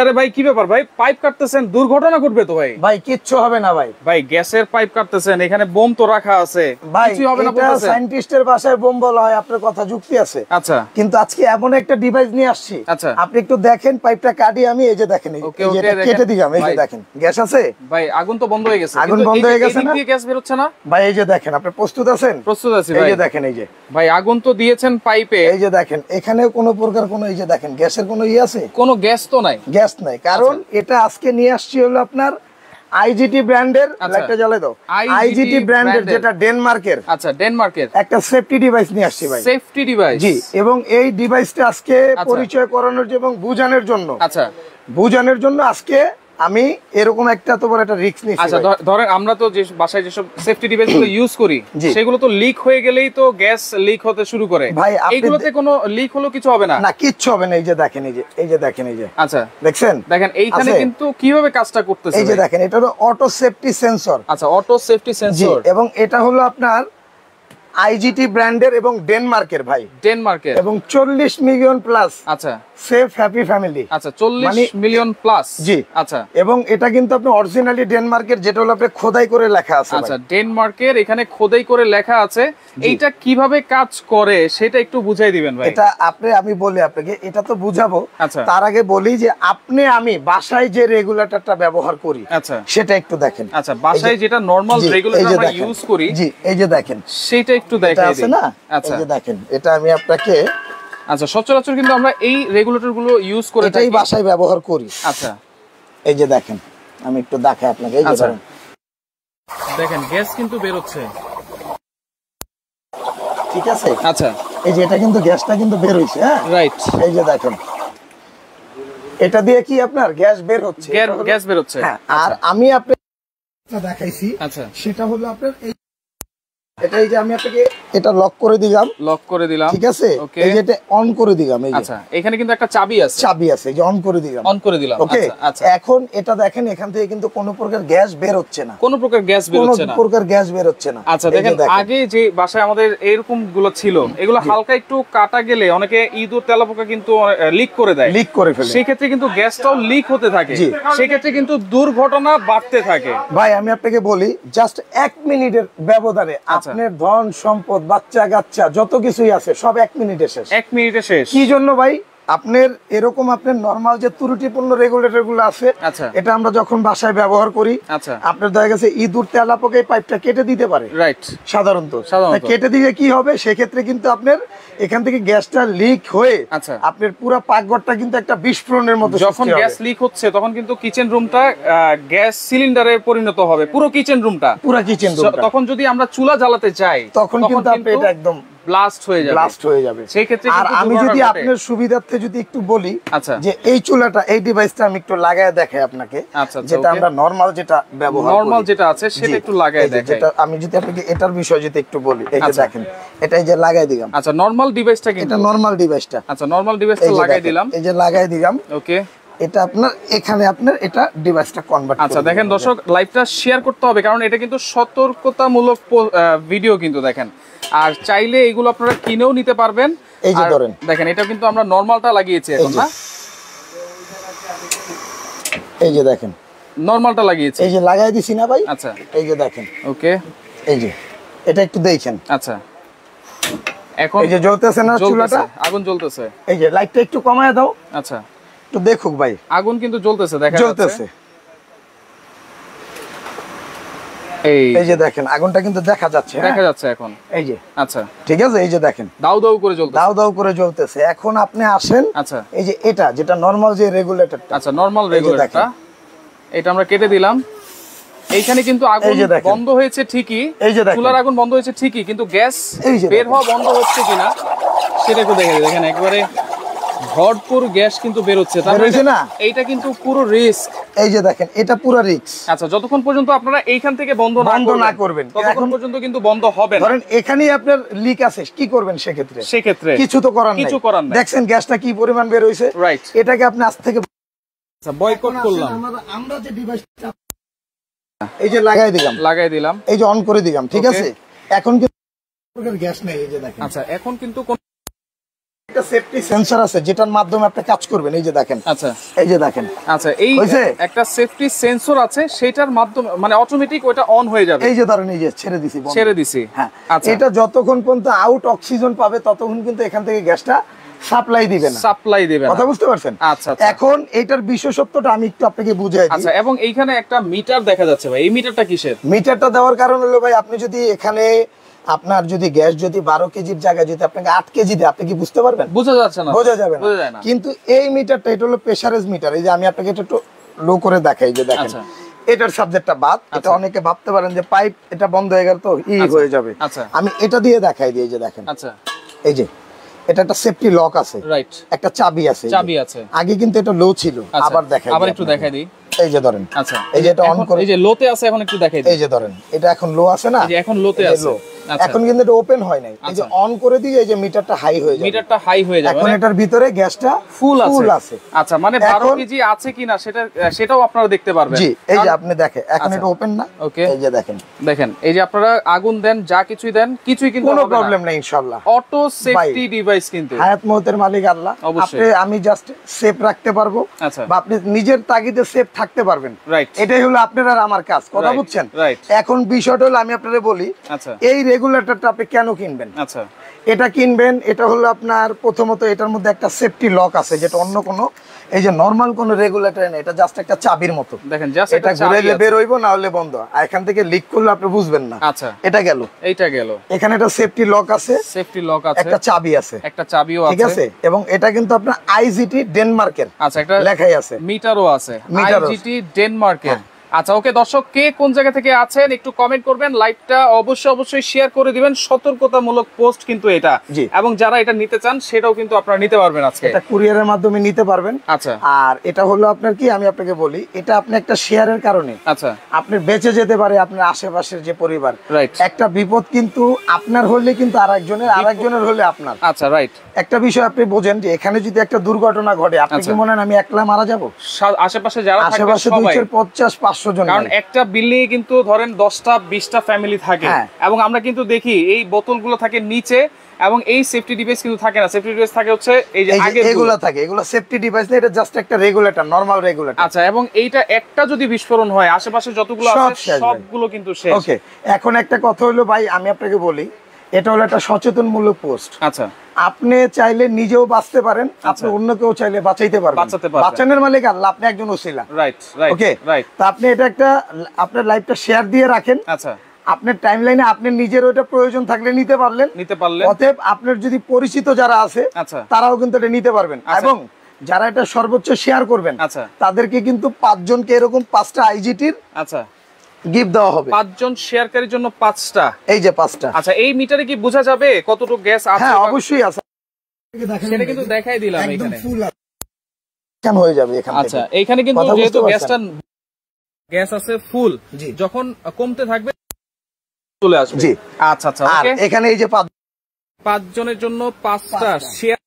আরে ভাই কি ব্যাপার ভাই, পাইপ কাটতেছেন, দুর্ঘটনা ঘটবে তো ভাই। ভাই কিচ্ছু হবে না ভাই। ভাই গ্যাসের পাইপ কাটতেছেন, এখানে বোম তো রাখা আছে, কিছু হবে না বলতেছেন। সায়েন্টিস্টের ভাষায় বোম বলা হয়, আপনার কথা যুক্তি আছে। আচ্ছা, কিন্তু আজকে এমন একটা ডিভাইস নিয়ে আসছি, আচ্ছা আপনি একটু দেখেন পাইপটা কাটি আমি, এই যে দেখেন, এই যে এটা কেটে দিলাম, এই যে দেখেন গ্যাস আছে। ভাই আগুন তো বন্ধ হয়ে গেছে, আগুন বন্ধ হয়ে গেছে না, গ্যাস বের হচ্ছে না ভাই। এই যে দেখেন, আপনি প্রস্তুত আছেন? প্রস্তুত আছি ভাই। এই যে দেখেন, এই যে ভাই আগুন তো দিয়েছেন পাইপে, এই যে দেখেন এখানে কোনো প্রকার কোনো, এই যে দেখেন গ্যাসের কোনো ই আছে? কোনো গ্যাস তো নাই, গ্যাস নাই। কারণ এটা আজকে নিয়ে আসছি হলো আপনার আইজিটি ব্র্যান্ডের, লাইটটা জ্বালায় দাও, আইজিটি ব্র্যান্ডের, যেটা ডেনমার্কের। আচ্ছা, ডেনমার্কের একটা সেফটি ডিভাইস নিয়ে আসছি ভাই। সেফটি ডিভাইস, জি। এবং এই ডিভাইসটা আজকে পরিচয় করানোর এবং বুঝানোর জন্য, আচ্ছা বুঝানোর জন্য আজকে আমি এরকম একটা তো বড় একটা রিস্ক নিয়েছি। আচ্ছা ধরেন আমরা তো যে বাসায় যেসব সেফটি ডিভাইস গুলো ইউজ করি, সেগুলো তো লিক হয়ে গেলেই তো গ্যাস লিক হতে শুরু করে ভাই। এইগুলোতে কোনো লিক হলো কিছু হবে না? না, কিচ্ছু হবে না। এই যে দেখেন, এই যে দেখেন, এই যে আচ্ছা দেখছেন, দেখেন এইখানে কিন্তু কিভাবে কাজটা করতেছে। এই যে দেখেন, এটা হলো অটো সেফটি সেন্সর। আচ্ছা, অটো সেফটি সেন্সর। এবং এটা হলো আপনার আইজিটি ব্র্যান্ডের এবং ডেনমার্কের ভাই, ডেনমার্কের, এবং 40 মিলিয়ন প্লাস। আচ্ছা, সেফ হ্যাপি ফ্যামিলি। আচ্ছা, 40 মিলিয়ন প্লাস। জি। আচ্ছা, এবং এটা কিন্তু আপনি অরিজিনালি ডেনমার্কের, যেটা হলো আপনি খোদাই করে লেখা আছে। আচ্ছা, ডেনমার্কের এখানে খোদাই করে লেখা আছে। এইটা কিভাবে কাজ করে সেটা একটু বুঝাই দিবেন ভাই। এটা আমি বলি আপনাকে, এটা তো বুঝাবো। তার আগে বলি যে আমি বাসায় যে রেগুলেটরটা ব্যবহার করি, আচ্ছা সেটা একটু দেখেন। আচ্ছা, বাসায় যেটা নরমাল রেগুলেটর আমরা ইউজ করি, জি, এই যে দেখেন, সেটা একটু দেখাই দিন। আচ্ছা, এই যে দেখেন, এটা আমি আপনাকে, আচ্ছা সচরাচর কিন্তু আমরা এই রেগুলেটর গুলো ইউজ করে থাকি, এটাই বাসায় ব্যবহার করি। আচ্ছা, এই যে দেখেন, আমি একটু দেখাই আপনাকে। এই যে দেখেন গ্যাস কিন্তু বের হচ্ছে, ঠিক আছে। আচ্ছা, এই যে এটা কিন্তু গ্যাসটা কিন্তু বের হইছে। হ্যাঁ, রাইট। এই যে দেখেন, এটা দিয়ে কি আপনার গ্যাস বের হচ্ছে, গ্যাস বের হচ্ছে। আর আমি আপনাকে দেখাইছি, আচ্ছা, সেটা হলো আপনার এটা, এই যে আমি আপনাকে এটা লক করে দিলাম, ঠিক আছে। এই যে এটা অন করে দিলাম, এই যে আচ্ছা, এখানে কিন্তু একটা চাবি আছে, এই যে অন করে দিলাম, ওকে। এখন এটা দেখেন, এখান থেকে কিন্তু কোনো প্রকার গ্যাস বের হচ্ছে না, আচ্ছা দেখেন, আগে যে বাসায় আমাদের এরকম গুলো ছিল, এগুলো হালকা একটু কাটা গেলে অনেকে ইঁদুর তেলাপোকা কিন্তু লিক করে দেয়, লিক করে ফেলে। সেই ক্ষেত্রে কিন্তু গ্যাসটাও লিক হতে থাকে, সেই ক্ষেত্রে কিন্তু দুর্ঘটনা বাড়তে থাকে। ভাই আমি আপনাকে বলি, জাস্ট 1 মিনিটের ব্যবধানে আপনার ধন সম্পদ, বাচ্চা কাচ্চা যত কিছুই আছে সব 1 মিনিটে শেষ। 1 মিনিটে শেষ। কি জন্য ভাই? আপনার এরকম আপনার নরমাল যে ত্রুটিপূর্ণ রেগুলেটর গুলো আছে, এটা আমরা যখন বাসায় ব্যবহার করি, আপনার দেখা গেছে ইঁদুর তেলাপোকা এই পাইপটা কেটে দিতে পারে, রাইট। সাধারণত কেটে দিলে কি হবে, সেক্ষেত্রে কিন্তু আপনার এখান থেকে গ্যাসটা লিক হয়ে আপনার পুরো পাকঘরটা কিন্তু একটা বিস্ফোরণের মতো। যখন গ্যাস লিক হচ্ছে তখন কিন্তু কিচেন রুমটা গ্যাস সিলিন্ডারে পরিণত হবে, পুরো কিচেন রুমটা। তখন যদি আমরা চুলা জ্বালাতে চাই, তখন কিন্তু এটা একদম ব্লাস্ট হয়ে যাবে। সেই ক্ষেত্রে আর আমি যদি আপনার সুবিধার্থে যদি একটু বলি, যে এই চুলাটা, এই ডিভাইসটা আমি একটু লাগায় দেখাই আপনাকে, যেটা আমরা নরমাল যেটা ব্যবহার করি, নরমাল যেটা আছে সেটা একটু লাগায় দেখাই। যেটা আমি যদি আপনাকে এটার বিষয় যদি একটু বলি, এই যে দেখেন, এটা এই যে লাগাই দিলাম। আচ্ছা, নরমাল ডিভাইসটা কিন্তু, এটা নরমাল ডিভাইসটা। আচ্ছা, নরমাল ডিভাইসটা লাগাই দিলাম, এই যে লাগাই দিলাম, ওকে। এটা আপনার এখানে আপনার এটা ডিভাইসটা কনভার্ট। আচ্ছা দেখেন দর্শক, লাইভটা শেয়ার করতে হবে, কারণ এটা কিন্তু সতর্কতামূলক ভিডিও কিন্তু দেখেন। আর চাইলে এগুলো আপনারা কিনেও নিতে পারবেন। এই যে ধরেন, দেখেন এটা কিন্তু আমরা নরমালটা লাগিয়েছি এখন, না? এই যে দেখেন, নরমালটা লাগিয়েছি, এই যে লাগাই দিছি না ভাই? আচ্ছা, এই যে দেখেন, ওকে। এই যে এটা একটু দেখেন, আচ্ছা, এখন এই যে জ্বলতেছে না চুলাটা, আগুন জ্বলতেছে। এই যে লাইটটা একটু কমায় দাও, আচ্ছা, একটু দেখুক ভাই, আগুন কিন্তু জ্বলতেছে, দেখা জ্বলতেছে। এই যে দেখেন, আগুনটা কিন্তু দেখা যাচ্ছে এখন, এই যে। আচ্ছা, ঠিক আছে, এই যে দেখেন দাউ দাউ করে জ্বলতেছে। এখন আপনি আসেন, আচ্ছা, এই যে এটা যেটা নরমাল যে রেগুলেটরটা, আচ্ছা, নরমাল রেগুলেটরটা, এটা আমরা কেটে দিলাম। এইখানে কিন্তু আগুন বন্ধ হয়েছে ঠিকই, চুলার আগুন বন্ধ হয়েছে ঠিকই, কিন্তু গ্যাস বের হওয়া বন্ধ হচ্ছে কিনা সেটা একটু দেখেন, একবারে ভরপুর গ্যাস কিন্তু বের হচ্ছে, তার মানে না এইটা কিন্তু পুরো রিস্ক। এই যে দেখেন, এটা পুরো রিস্ক। আচ্ছা, যতক্ষণ পর্যন্ত আপনারা এইখান থেকে বন্ধ না করবেন ততক্ষণ পর্যন্ত কিন্তু বন্ধ হবে না। ধরেন এখানেই আপনার লিক আছে, কি করবেন সেক্ষেত্রে? কিছু তো করার নাই। দেখছেন গ্যাসটা কি পরিমাণ বের হইছে, রাইট। এটাকে আপনি আজ থেকে বয়কট করলাম। আমরা যে ডিভাইসটা এই যে লাগাই দিলাম, এই যে অন করে দিলাম, ঠিক আছে। এখন কিন্তু গ্যাস নেই, এই যে দেখেন। আচ্ছা, এখন কিন্তু একটা সেফটি সেন্সর আছে যেটার মাধ্যমে আপনি কাজ করবেন, এই যে দেখেন। আচ্ছা, এই যে দেখেন। আচ্ছা, এই একটা সেফটি সেন্সর আছে, সেটার মাধ্যমে মানে অটোমেটিক ওটা অন হয়ে যাবে। এই যে ধরেন, এই যে ছেড়ে দিছি। হ্যাঁ, এটা যতক্ষণ পর্যন্ত আউট অক্সিজেন পাবে ততক্ষণ কিন্তু এখান থেকে গ্যাসটা সাপ্লাই দিবে না। কথা বুঝতে পারছেন? আচ্ছা, এখন এটার বিশেষত্বটা আমি একটু আপনাকে বুঝাই দিই। আচ্ছা, এবং এইখানে একটা মিটার দেখা যাচ্ছে ভাই, এই মিটারটা কিসের? মিটারটা দেওয়ার কারণ হলো ভাই, আপনি যদি এখানে আপনার যদি গ্যাস যদি 12 কেজির জায়গায় যদি আপনাকে 8 কেজি দেয়, আপনি কি বুঝতে পারবেন? বোঝা যাচ্ছে না, বোঝা যাবে না। কিন্তু এই মিটারটা, এটা হলো প্রেসারেজ মিটার। এই যে আমি আপনাকে এটা একটু লো করে দেখাই, যে দেখেন এটার সাবজেক্টটা বাদ। এটা অনেকে ভাবতে পারেন যে পাইপ এটা বন্ধ হয়ে গেল তো হয়ে যাবে। আমি এটা দিয়ে দেখাই দিই, এই যে দেখেন। আচ্ছা, এই যে এটা একটা সেফটি লক আছে, রাইট, একটা চাবি আছে। আগে কিন্তু এটা লো ছিল, আবার দেখাই, আবার একটু দেখাই দিই। এই যে ধরেন। আচ্ছা, এই যে এটা অন করে, এই যে লোতে আছে, এখন একটু দেখাই দিই। এই যে ধরেন, এটা এখন লো আছে না, এই যে এখন লোতে আছে। এখন কিন্তু এটা ওপেন হয় নাই। এই যে অন করে দিই, এই যে মিটারটা হাই হয়ে যাবে। মিটারটা হাই হয়ে যাবে। এখন এটার ভিতরে গ্যাসটা ফুল আছে। আচ্ছা, মানে 12 কেজি আছে কিনা সেটাও আপনারা দেখতে পারবেন। জি, এই যে আপনি দেখেন, এখন এটা ওপেন না। ওকে, এই যে দেখেন, এই যে আপনারা আগুন দেন, যা কিছুই দেন, কিছুই কিন্তু কোনো প্রবলেম নাই ইনশাআল্লাহ। অটো সেফটি ডিভাইস কিন্তু হায়াত মওতের মালিক আল্লাহ। আমি জাস্ট সেফ রাখতে পারবো, বা আপনি নিজের তাগিদে সেফ থাকতে পারবেন। এটাই হলো আপনার আর আমার কাজ। কথা বুঝছেন? এখন বিষয়টা হলো, আমি আপনাদের বলি, এই রেগুলেটরটা আপনি কেন কিনবেন? আচ্ছা, এটা কিনবেন, এটা হলো আপনার প্রথমত এটার মধ্যে একটা সেফটি লক আছে, যেটা অন্য কোনো এই যে নরমাল কোন রেগুলেটর না, এটা জাস্ট একটা চাবির মতো। দেখেন, জাস্ট এটা ঘুরাইলে বের হইবো, না হলে বন্ধ। আর এখান থেকে লিক করলে আপনি বুঝবেন না। আচ্ছা, এটা গেল, এইটা গেল। এখানে একটা সেফটি লক আছে, একটা চাবি আছে, একটা চাবিও আছে, ঠিক আছে। এবং এটা কিন্তু আপনার আইজিটি ডেনমার্কের। আচ্ছা, একটা লেখাই আছে, মিটারও আছে, আইজিটি ডেনমার্কের। আচ্ছা, ওকে দর্শক, কে কোন জায়গা থেকে আছেন একটু কমেন্ট করবেন, লাইভটা অবশ্যই শেয়ার করে দিবেন। সতর্কতামূলক পোস্ট কিন্তু এটা, এবং যারা এটা নিতে চান সেটাও কিন্তু আপনারা নিতে পারবেন আজকে, এটা কুরিয়ারের মাধ্যমে নিতে পারবেন। আচ্ছা, আর এটা হলো আপনার কি, আমি আপনাকে বলি, এটা আপনি একটা শেয়ারের কারণে, আচ্ছা, আপনি বেঁচে যেতে পারে আপনার আশেপাশের যে পরিবার। রাইট, একটা বিপদ কিন্তু আপনার হলে কিন্তু আরেকজনের হলে আপনার। আচ্ছা, রাইট। একটা বিষয় আপনি বোঝেন, যে এখানে যদি একটা দুর্ঘটনা ঘটে, আপনি কি মনে হয় আমি একলা মারা যাবো? আশেপাশে যারা থাকবে সবাই, 250-500 জন। কারণ একটা বিল্ডিং এ কিন্তু ধরেন 10টা-20টা ফ্যামিলি থাকে, এবং আমরা কিন্তু দেখি এই বোতলগুলো থাকে নিচে, এবং এই সেফটি ডিভাইস কিন্তু থাকে না। সেফটি ডিভাইস থাকে হচ্ছে এই যে আগে এগুলো থাকে, এগুলো সেফটি ডিভাইস না, এটা জাস্ট একটা রেগুলেটর, নরমাল রেগুলেটর। আচ্ছা, এবং এইটা একটা যদি বিস্ফোরণ হয়, আশেপাশে যতগুলো আছে সবগুলো কিন্তু শেষ। ওকে, এখন একটা কথা হলো ভাই, আমি আপনাকে বলি, এটা হলো একটা সচেতনমূলক পোস্ট। আচ্ছা, আপনি চাইলে নিজেও বাঁচতে পারেন, আপনি অন্য কেউ চাইলে বাঁচাইতে পারবেন। বাঁচানোর মালিক আল্লাহ, আপনি একজন ওসিলা। রাইট, ওকে, তো আপনি এটা একটা আপনার লাইফটা শেয়ার দিয়ে রাখেন। আচ্ছা, আপনার টাইমলাইনে আপনি নিজের ওটা প্রয়োজন থাকলে নিতে পারলেন। অতএব আপনার যদি পরিচিত যারা আছে, তারাও কিন্তু এটা নিতে পারবেন। এবং যারা এটা সর্বোচ্চ শেয়ার করবেন, তাদেরকে কিন্তু 5 জনকে এরকম 5টা আইজিটির আচ্ছা গিফট দেওয়া হবে। 5 জন শেয়ারকারীর জন্য 5টা, এই যে 5টা। আচ্ছা, এই মিটারে কি বোঝা যাবে কতটুকু গ্যাস আছে? হ্যাঁ, অবশ্যই আছে, সেটা কিন্তু দেখাই দিলাম এখানে। কেন হয়ে যাবে এখানে? আচ্ছা, এইখানে কিন্তু যেহেতু গ্যাস আছে ফুল, যখন কমতে থাকবে চলে আসবে। জি, আচ্ছা আচ্ছা, ওকে। এখানে এই যে 5 জনের জন্য 5টা শেয়ার,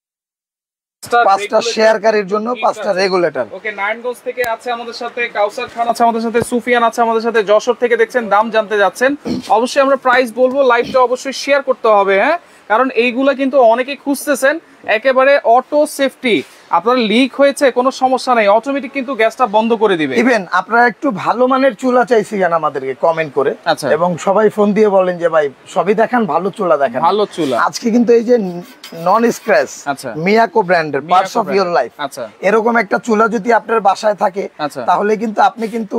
5টা শেয়ারকারীর জন্য 5টা রেগুলেটর। ওকে, নারায়ণগঞ্জ থেকে আছে আমাদের সাথে কাউসার খান, আছে আমাদের সাথে সুফিয়ান, আছে আমাদের সাথে যশোর থেকে দেখছেন, দাম জানতে যাচ্ছেন। অবশ্যই আমরা প্রাইস বলবো, লাইভটা অবশ্যই শেয়ার করতে হবে, হ্যাঁ, কারণ এইগুলা কিন্তু অনেকে খুঁজতেছেন। একেবারে অটো সেফটি, আপনার লিক হয়েছে কোনো সমস্যা নাই, অটোমেটিক কিন্তু গ্যাসটা বন্ধ করে দিবে। ইভেন আপনারা একটু ভালো মানের চুলা চাইছিলেন আমাদেরকে কমেন্ট করে, এবং সবাই ফোন দিয়ে বলেন যে ভাই সবই দেখান, ভালো চুলা দেখান, ভালো চুলা। আজকে কিন্তু এই যে নন স্ক্র্যাচ মিয়াকো ব্র্যান্ডের পার্টস অফ ইওর লাইফ, এরকম একটা চুলা যদি আপনার বাসায় থাকে, তাহলে কিন্তু আপনি কিন্তু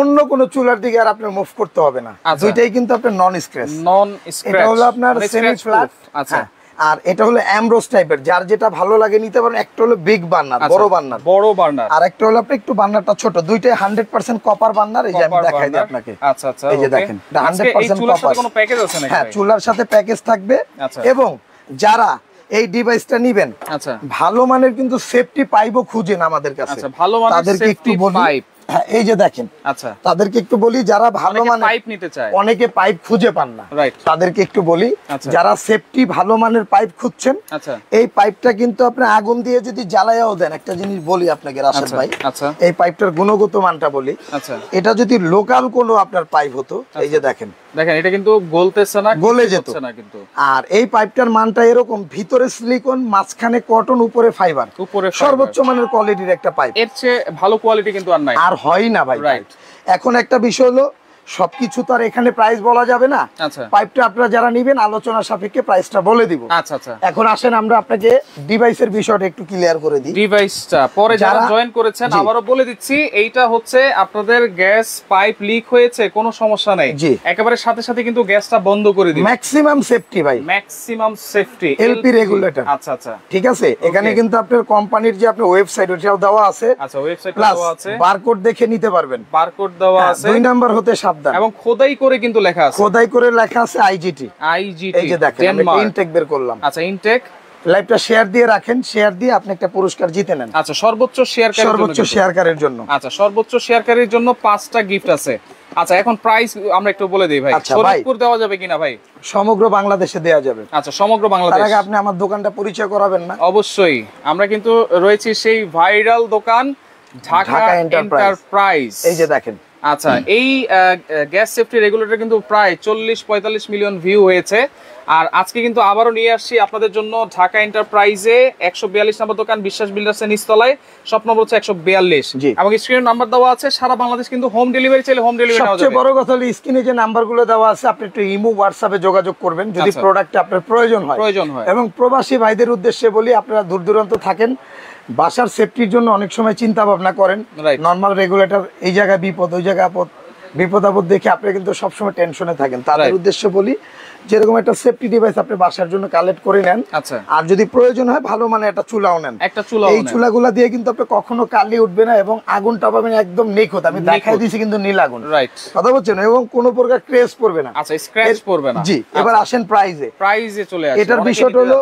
অন্য কোন চুলার দিকে আর আপনার মুভ করতে হবে না। দুইটাই কিন্তু আপনার নন স্ক্র্যাচ। এটা হলো আপনার সেমি ফ্ল্যাট, আচ্ছা, আর এটা হলো অ্যামব্রোস টাইপের, যার যেটা ভালো লাগে নিতে পারেন। একটা হলো বিগ বার্নার, বড় বার্নার, আর একটা হলো আপনি একটু বার্নারটা ছোট। দুইটাই 100% কপার বার্নার। এই যে আমি দেখাই দিই আপনাকে। আচ্ছা আচ্ছা, এই যে দেখেন, 100% কপার। কোনো প্যাকেজ আছে নাকি? হ্যাঁ, চুলার সাথে প্যাকেজ থাকবে। এবং যারা এই ডিভাইসটা নিবেন, আচ্ছা, ভালো মানের কিন্তু সেফটি পাইপও খুঁজেন আমাদের কাছে। আচ্ছা, ভালো মানের তাদেরকে একটু বলি, হ্যাঁ, এই যে দেখেন, আচ্ছা, তাদেরকে একটু বলি, যারা ভালো মানের পাইপ নিতে চায়, অনেকে পাইপ খুঁজে পান না, তাদেরকে একটু বলি, যারা সেফটি ভালো মানের পাইপ খুঁজছেন, আচ্ছা, এই পাইপটা কিন্তু আপনি আগুন দিয়ে যদি জ্বালায়াও দেন, একটা জিনিস বলি আপনাকে রাশেদ ভাই, আচ্ছা, এই পাইপটার গুণগত মানটা বলি। আচ্ছা, এটা যদি লোকাল কোনো আপনার পাইপ হতো, এই যে দেখেন, দেখেন এটা কিন্তু গলতেছে না, গলে যেত না কিন্তু। আর এই পাইপটার মানটা এরকম, ভিতরে সিলিকন, মাঝখানে কটন, উপরে ফাইবার, সর্বোচ্চ মানের কোয়ালিটির একটা পাইপ। এর চেয়ে ভালো কোয়ালিটি কিন্তু আর নাই, আর হয় না ভাই। রাইট। এখন একটা বিষয় হলো, সবকিছু তো আর এখানে প্রাইস বলা যাবে না। পাইপটা আপনারা যারা নেবেন আলোচনা সাপেক্ষে প্রাইসটা বলে দিব। আচ্ছা আচ্ছা, এখন আসেন আমরা আপনাকে ডিভাইসের বিষয়টা একটু ক্লিয়ার করে দিই। ডিভাইসটা পরে যারা জয়েন করেছেন আবারও বলে দিচ্ছি, এইটা হচ্ছে আপনাদের গ্যাস পাইপ লিক হয়েছে, কোনো সমস্যা নাই, একেবারে সাথে সাথে কিন্তু গ্যাসটা বন্ধ করে দিবে। ম্যাক্সিমাম সেফটি ভাই, ম্যাক্সিমাম সেফটি, এলপি রেগুলেটর। আচ্ছা আচ্ছা, ঠিক আছে। এখানে কিন্তু আপনার কোম্পানির যে আপনার ওয়েবসাইট ওটাও দেওয়া আছে। আচ্ছা, ওয়েবসাইট দেওয়া আছে, বারকোড দেখে নিতে পারবেন। বারকোড দেওয়া আছে, 2 নাম্বার হতে সাবধান। এবং খোদাই করে কিন্তু লেখা আছে, খোদাই করে লেখা আছে আইজিটি। আইজিটি, এই যে দেখেন আমি ইনটেক বের করলাম। আচ্ছা, ইনটেক। লাইভটা শেয়ার দিয়ে রাখেন, শেয়ার দিয়ে আপনি একটা পুরস্কার জিতে নেন। আচ্ছা, সর্বোচ্চ শেয়ারকারীর জন্য। আচ্ছা, সর্বোচ্চ শেয়ারকারীর জন্য 5টা গিফট আছে। আচ্ছা, এখন প্রাইস আমরা একটু বলে দেই ভাই। শরীয়তপুর দেওয়া যাবে কিনা ভাই? সমগ্র বাংলাদেশে দেওয়া যাবে। আচ্ছা, সমগ্র বাংলাদেশ। তার আগে আপনি আমার দোকানটা পরিচয় করাবেন না? অবশ্যই, আমরা কিন্তু রয়েছি সেই ভাইরাল দোকান ঢাকা এন্টারপ্রাইজ। এই যে দেখেন। আচ্ছা, এই গ্যাস সেফটি রেগুলেটর কিন্তু প্রায় 40-45 মিলিয়ন ভিউ হয়েছে। আর আজকে কিন্তু আবারও নিয়ে আসছি আপনাদের জন্য ঢাকা এন্টারপ্রাইজে 142 নম্বর দোকান, বিশ্বাস বিল্ডার্সের নিচতলায়, শপ নম্বর হচ্ছে 142, এবং স্ক্রিনে নাম্বার দেওয়া আছে। সারা বাংলাদেশ কিন্তু হোম ডেলিভারি চাইলে হোম ডেলিভারি নেওয়া যাবে। সবচেয়ে বড় কথা হলো স্ক্রিনে যে নাম্বারগুলো দেওয়া আছে আপনি একটু ইমো, হোয়াটসঅ্যাপে যোগাযোগ করবেন যদি প্রোডাক্ট আপনার প্রয়োজন হয়। এবং প্রবাসী ভাইদের উদ্দেশ্যে বলি, আপনারা দূর দূরান্ত থাকেন, বাসার সেফটির জন্য অনেক সময় চিন্তা ভাবনা করেন, নরমাল রেগুলেটর এই জায়গায় বিপদ, ওই জায়গায় বিপদ আপদ দেখে আপনি কিন্তু সবসময় টেনশনে থাকেন। তাদের উদ্দেশ্যে বলি, যেরকম একটা সেফটি ডিভাইস আপনি বাসার জন্য কালেক্ট করে নেন। আর যদি প্রয়োজন হয় ভালো মানে একটা চুলাও নেন। এই চুলাগুলা দিয়ে কিন্তু আপনি কখনো কালি উঠবে না, এবং আগুনটা পাবেন একদম নিখুঁত। আমি দেখাই দিয়েছি কিন্তু নীল আগুন, কথা বলছেন, এবং কোনো প্রকার ক্রেজ পড়বে না। আচ্ছা, স্ক্র্যাচ পড়বে না। জি, এবার আসেন প্রাইজে চলে আসে। এটার বিষয়টা হলো,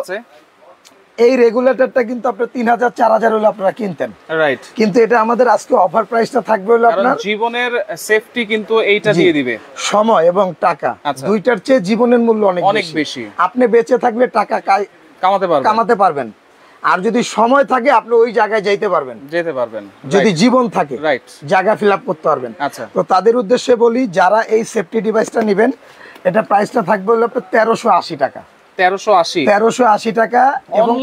এই রেগুলেটরটা কিন্তু আপনার 3000-4000 হলে আপনারা কিনতেন, রাইট? কিন্তু এটা আমাদের আজকে অফার প্রাইসটা থাকবে হলো আপনার জীবনের সেফটি কিন্তু এইটা দিয়ে দিবে। সময় এবং টাকা দুইটার চেয়ে জীবনের মূল্য অনেক বেশি। আপনি বেঁচে থাকলে টাকা কামাতে পারবেন, আর যদি সময় থাকে আপনি ওই জায়গায় যেতে পারবেন। যদি জীবন থাকে, রাইট, জায়গা ফিল আপ করতে পারবেন। তো তাদের উদ্দেশ্যে বলি, যারা এই সেফটি ডিভাইসটা নেবেন, এটা প্রাইসটা থাকবে হলো আপনার 1380 টাকা। 1380 টাকা, এবং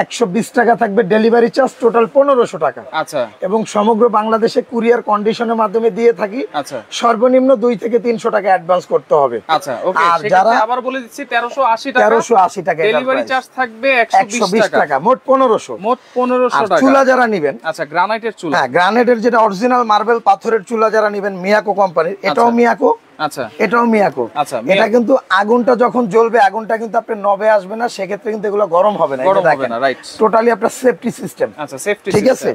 120 টাকা থাকবে ডেলিভারি চার্জ, টোটাল 1500 টাকা। আচ্ছা, এবং সমগ্র বাংলাদেশে কুরিয়ার কন্ডিশনের মাধ্যমে দিয়ে থাকি। আচ্ছা, সর্বনিম্ন 2 থেকে 300 টাকা অ্যাডভান্স করতে হবে। আচ্ছা, ওকে। আর যারা আবার বলে দিচ্ছি 1380 টাকা ডেলিভারি চার্জ থাকবে 120 টাকা, মোট 1500 টাকা। চুলা যারা নেবেন, আচ্ছা, গ্রানাইটের চুলা, হ্যাঁ, গ্রানাইটের যেটা অরিজিনাল মার্বেল পাথরের চুলা যারা নেবেন, মিয়াকো কোম্পানির, এটাও মিয়াকো। আচ্ছা, এটাও মিয়াকো। আচ্ছা, এটা কিন্তু আগুনটা যখন জ্বলবে, আগুনটা কিন্তু আপনার নবে আসবে না, সেক্ষেত্রে কিন্তু এগুলো গরম হবে না। রাইট, টোটালি আপনার সেফটি সিস্টেম। আচ্ছা, সেফটি, ঠিক আছে।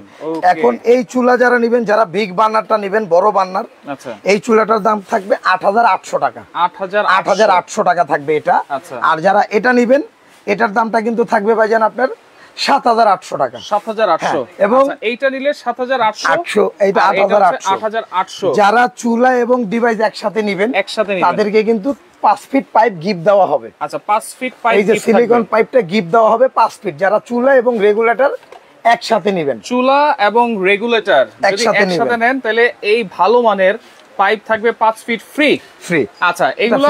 এখন এই চুলা যারা নেবেন, যারা বিগ বার্নারটা নেবেন, বড় বার্নার, আচ্ছা, এই চুলাটার দাম থাকবে 8800 টাকা। 8800 টাকা থাকবে এটা। আর যারা এটা নেবেন, এটার দামটা কিন্তু থাকবে ভাইজান আপনার 7800 টাকা। 7800, এবং এইটা নিলে 7800, এইটা 8800। যারা চুলা এবং ডিভাইস একসাথে নেবেন, তাদেরকে কিন্তু 5 ফিট পাইপ গিফট দেওয়া হবে। আচ্ছা, 5 ফিট পাইপ, এই যে সিলিকন পাইপটা গিফট দেওয়া হবে 5 ফিট, যারা চুলা এবং রেগুলেটর একসাথে নেবেন। চুলা এবং রেগুলেটর একসাথে নেন, তাহলে এই ভালো মানের পাইপ থাকবে 5 ফিট ফ্রি। আচ্ছা, এইগুলো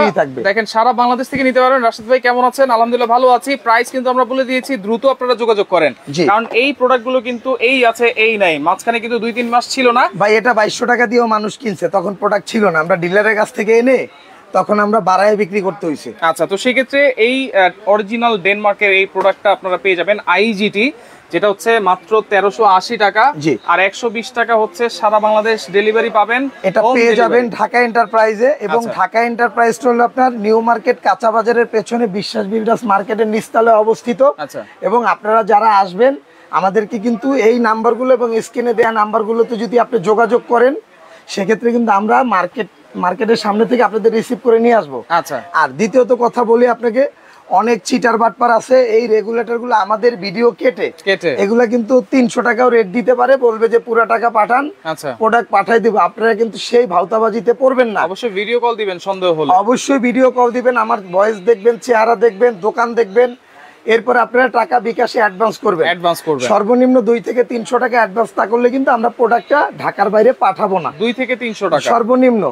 দেখেন সারা বাংলাদেশ থেকে নিতে পারবেন। রাশিদ ভাই কেমন আছেন? আলহামদুলিল্লাহ ভালো আছি। প্রাইস কিন্তু আমরা বলে দিয়েছি, দ্রুত আপনারা যোগাযোগ করেন, কারণ এই প্রোডাক্টগুলো কিন্তু এই আছে এই নাই, মাঝখানে কিন্তু 2-3 মাস ছিল না ভাই। এটা 2200 টাকা দিয়েও মানুষ কিনছে, তখন প্রোডাক্ট ছিল না, আমরা ডিলারের কাছ থেকে এনে তখন আমরা বাড়ায় বিক্রি করতে হইছে। আচ্ছা, তো সেই ক্ষেত্রে এই অরিজিনাল ডেনমার্কের এই প্রোডাক্টটা আপনারা পেয়ে যাবেন আইজিটি, যেটা হচ্ছে মাত্র 1380 টাকা, আর 120 টাকা হচ্ছে সারা বাংলাদেশ ডেলিভারি পাবেন। এটা পেয়ে যাবেন ঢাকা এন্টারপ্রাইজে, এবং ঢাকা এন্টারপ্রাইজ হলো আপনার নিউ মার্কেট কাঁচা বাজারের পেছনে বিশ্বাস বিল্ডার্স মার্কেটের নিচতলায় অবস্থিত। এবং আপনারা যারা আসবেন, আমাদেরকে কিন্তু এই নাম্বারগুলো এবং স্ক্রিনে দেওয়া নাম্বারগুলোতে যদি আপনি যোগাযোগ করেন, সেক্ষেত্রে কিন্তু আমরা মার্কেটের সামনে থেকে আপনাদের রিসিভ করে নিয়ে আসবো। আচ্ছা, আর দ্বিতীয়ত কথা বলি আপনাকে, অনেক চিটার বাটপার আছে, এই রেগুলেটর গুলো আমাদের ভিডিও কেটে এগুলা কিন্তু 300 টাকাও রেট দিতে পারে, বলবে যে পুরো টাকা পাঠান, প্রোডাক্ট পাঠাই দিব। আপনারা কিন্তু সেই ভাউতাবাজিতে পড়বেন না, অবশ্যই ভিডিও কল দিবেন, সন্দেহ হলে অবশ্যই ভিডিও কল দিবেন, আমার ভয়েস দেখবেন, চেহারা দেখবেন, দোকান দেখবেন, এরপর আপনারা টাকা বিকাশে অ্যাডভান্স করবেন। সর্বনিম্ন 2 থেকে 300 টাকা অ্যাডভান্স না করলে কিন্তু আমরা প্রোডাক্টটা ঢাকার বাইরে পাঠাবো না। 2 থেকে 300 টাকা সর্বনিম্ন।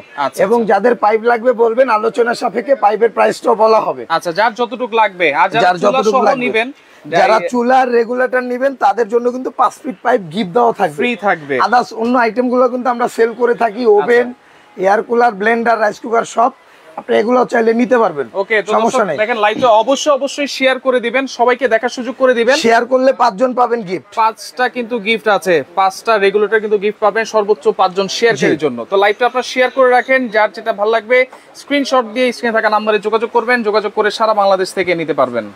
এবং যাদের পাইপ লাগবে বলবেন, আলোচনা সাপেক্ষে পাইপের প্রাইসটাও বলা হবে। আচ্ছা, যার যতটুকু লাগবে আর যার যতটুকু নেবেন, যারা চুলার রেগুলেটর নেবেন তাদের জন্য কিন্তু 5 ফিট পাইপ গিফট দেওয়া থাকবে, ফ্রি থাকবে। আদার্স অন্য আইটেম গুলো কিন্তু আমরা সেল করে থাকি, oven, air cooler, Blender, rice cooker সব আপনি এগুলো চাইলে নিতে পারবেন। ওকে, সমস্যা নেই। দেখেন লাইভটা অবশ্যই শেয়ার করে দিবেন, সবাইকে দেখার সুযোগ করে দিবেন। শেয়ার করলে 5 জন পাবেন গিফট। 5টা কিন্তু গিফট আছে, 5টা রেগুলেটর কিন্তু গিফট পাবেন সর্বোচ্চ 5 জন শেয়ারকারীর জন্য। তো লাইভটা আপনারা শেয়ার করে রাখেন, যার যেটা ভালো লাগবে স্ক্রিনশট দিয়ে স্ক্রিনে থাকা নম্বরে যোগাযোগ করবেন, যোগাযোগ করে সারা বাংলাদেশ থেকে নিতে পারবেন।